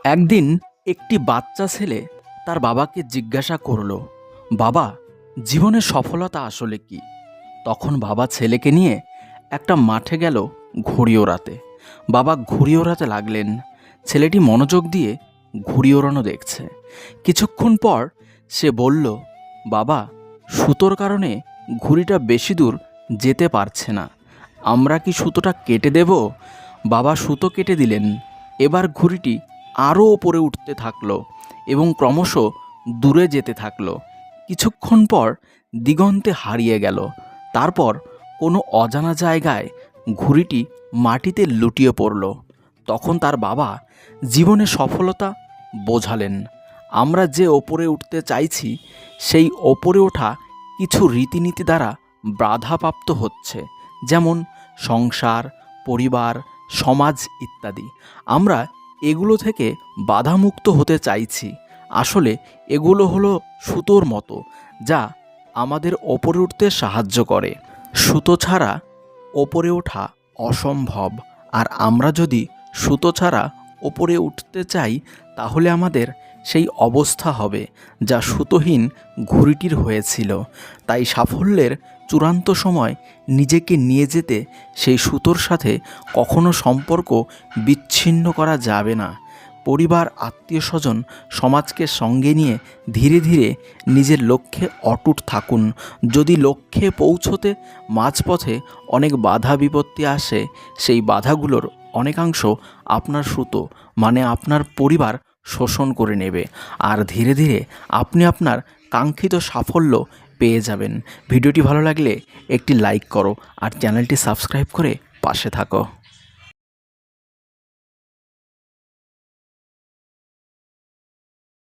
একদিন একটি বাচ্চা ছেলে তার বাবাকে জিজ্ঞাসা করলো, বাবা, জীবনের সফলতা আসলে কি? তখন বাবা ছেলেকে নিয়ে একটা মাঠে গেল ঘুড়ি ওড়াতে। বাবা ঘুড়ি ওড়াতে লাগলেন। ছেলেটি মনোযোগ দিয়ে ঘুড়ি ওড়ানো দেখছে। কিছুক্ষণ পর সে বলল, বাবা, সুতোর কারণে ঘুড়িটা বেশি দূর যেতে পারছে না। আমরা কি সুতোটা কেটে দেব? বাবা সুতো কেটে দিলেন। এবার ঘুড়িটি আরও ওপরে উঠতে থাকলো এবং ক্রমশ দূরে যেতে থাকলো। কিছুক্ষণ পর দিগন্তে হারিয়ে গেল। তারপর কোনো অজানা জায়গায় ঘুড়িটি মাটিতে লুটিয়ে পড়ল। তখন তার বাবা জীবনে সফলতা বোঝালেন। আমরা যে ওপরে উঠতে চাইছি সেই ওপরে ওঠা কিছু রীতিনীতি দ্বারা বাধাপ্রাপ্ত হচ্ছে, যেমন সংসার, পরিবার, সমাজ ইত্যাদি। আমরা এগুলো থেকে বাধামুক্ত হতে চাইছি। আসলে এগুলো হলো সুতোর মতো, যা আমাদের ওপরে উঠতে সাহায্য করে। সুতো ছাড়া ওপরে ওঠা অসম্ভব। আর আমরা যদি সুতো ছাড়া ওপরে উঠতে চাই, তাহলে আমাদের সেই অবস্থা হবে যা সুতোহীন ঘুড়িটির হয়েছিল। তাই সাফল্যের চূড়ান্ত সময় নিজেকে নিয়ে যেতে সেই সুতোর সাথে কখনো সম্পর্ক বিচ্ছিন্ন করা যাবে না। পরিবার, আত্মীয় স্বজন, সমাজকে সঙ্গে নিয়ে ধীরে ধীরে নিজের লক্ষ্যে অটুট থাকুন। যদি লক্ষ্যে পৌঁছতে মাঝপথে অনেক বাধা বিপত্তি আসে, সেই বাধাগুলোর অনেকাংশ আপনার সুতো মানে আপনার পরিবার শোষণ করে নেবে। আর ধীরে ধীরে আপনি আপনার কাঙ্ক্ষিত সাফল্য পেয়ে যাবেন। ভিডিওটি ভালো লাগলে একটি লাইক করো আর চ্যানেলটি সাবস্ক্রাইব করে পাশে থাকো।